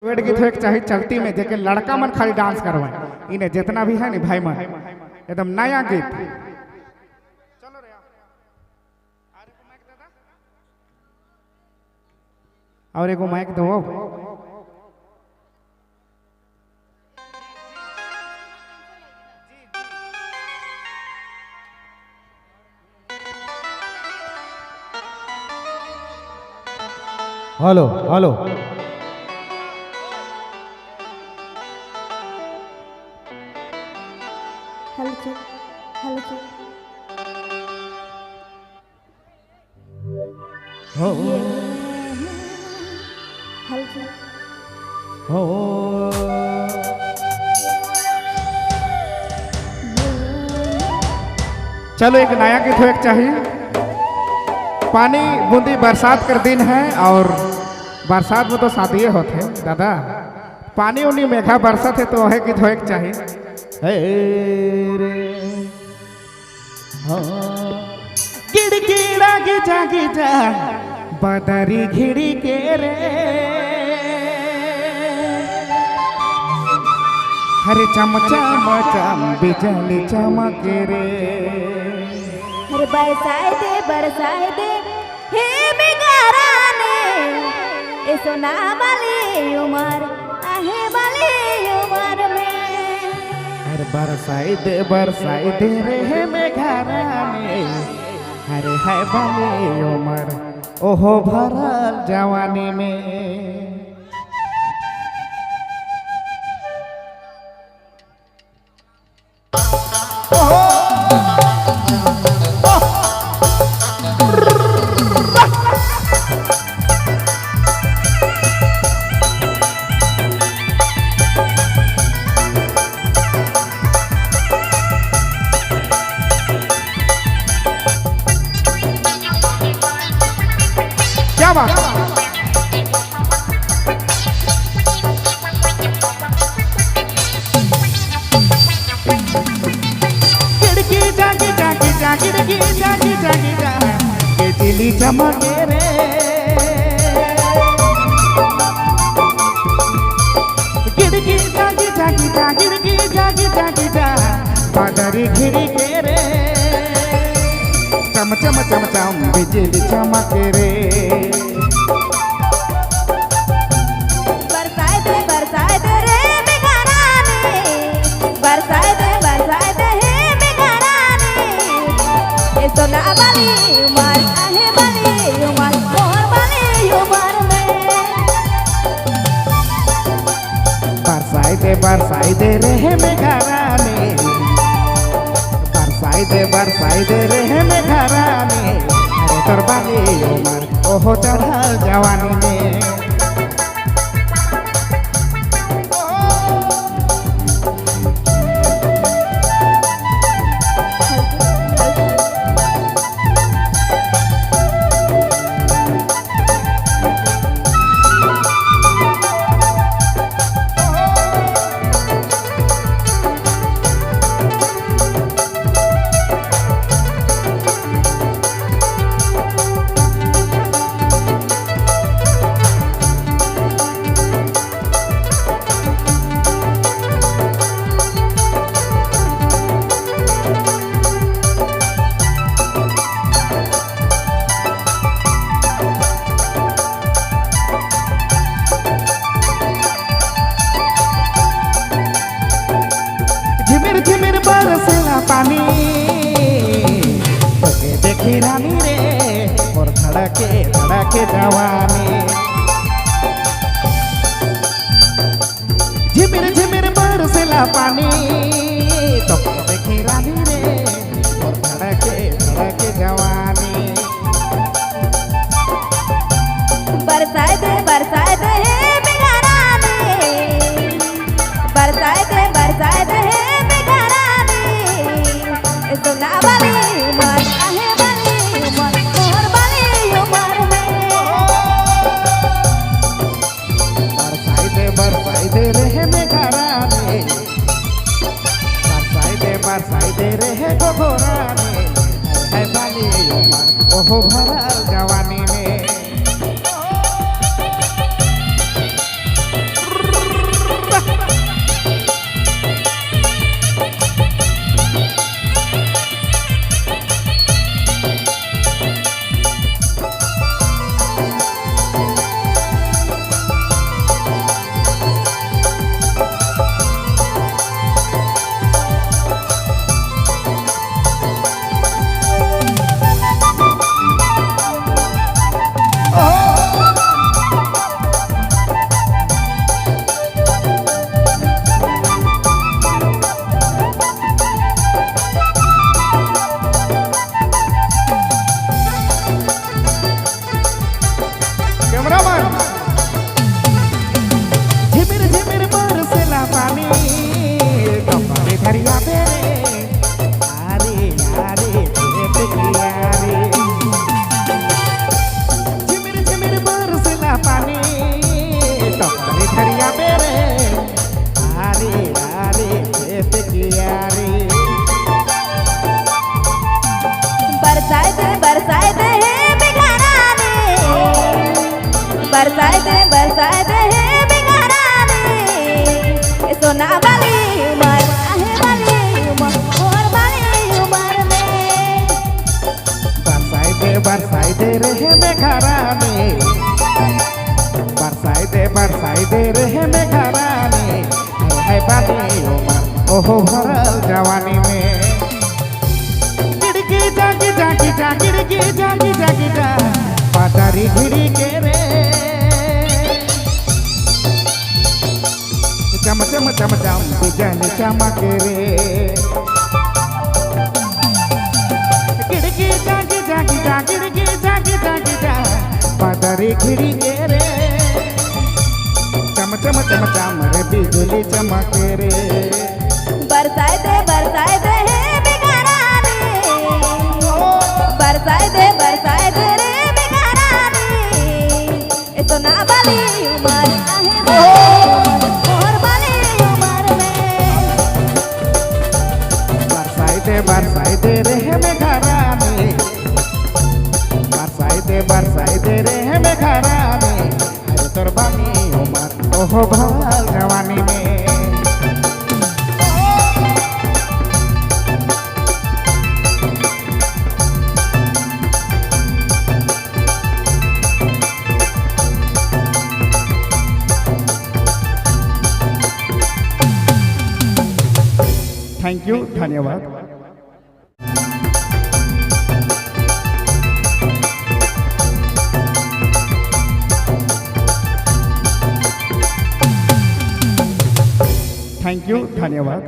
wait गीत होके चाहिए चलती में जेके लड़का मन खाली डांस करवाए इन्हें जितना भी है नी भाई मन एकदम नया गीत चलो रे और एगो माइक दो hello hello hello check hello check हो हेलो चेक हो चलो एक नया गीत होके चाहिए पानी बूंदी बरसात कर दिन है और बरसात में तो शादी होते हैं दादा पानी उन्हीं मेघा बरसात है तो वह गीत होके चाहिए रे गिड़गिड़ा गिजा गिजा बदरी घिड़ी के रे हरे चमचा मचम बिजली चमके रे अरे बरसाए दे हे बिगाराने ए सोना वाली उमर आहे वाली उमर में अरे बरसाई दे रे मेघरानी अरे है बनी उमर ओहो भरल जवानी में क्या बात खिड़की जागी जागी जागी जागी जागी जागी जागी दिली चमके रे खिड़की जागी जागी जागी जागी जागी जागी जा बदरी घिरी के रे चम चम चम चम बिजली चमके रे बरसाए दे रे बिगाराने बरसाए दे हे बिगाराने ए सोना वाली उमर आहे वाली उमर मोर वाली उमर में बरसाई दे रे मेघरानी बरसाई दे रे मेघरानी अरे तोर बाली उमर ओहो चढ़ल जवानी में झिमिर झिमिर बरसेला पानी तोके देखी रानी रे और धड़के धड़के जवानी झिमिर झिमिर बरसेला पानी तोके देखी रानी रे और धड़के धड़के जवानी बरसाए दे हे बिगाराने बरसाए दे हे बिगाराने ए सोना वाली उमर आहे वाली उमर मोर वाली उमर में बरसाई दे रे मेघरानी बरसाई दे रे गोरानी है बाली उमर ओहो भरल जवानी में बाटे रे आरे आरे खेत की यारी बरसाए दे बिगाड़ाने बरसाए दे बिगाड़ाने सोना वाली उमर आहे वाली उमर और वाली उमर में बरसाए दे रहे में घराने बरसाए दे रहे में घराने है बाली उमर ओहो भरल जवानी में गिड़गी जागी जागी जा गिड़गी जागी जागी जा पातारी घिड़ी के रे चम चम चम चम बिजली चमके रे गिड़गी जागी जागी जा गिड़गी जागी जागी जा पातारी घिड़ी के रे चम चम चम चम रे बिजली चमके रे बरसाए दे बिगाड़ाने बरसाए दे रे बिगाड़ाने सोना वाली उमर आहे और वाली उमर में बरसाए दे रहे में घराने बरसाए दे रहे में घराने अरे तोर बानी उमर ओहो भरल जवानी में थैंक यू धन्यवाद थैंक यू धन्यवाद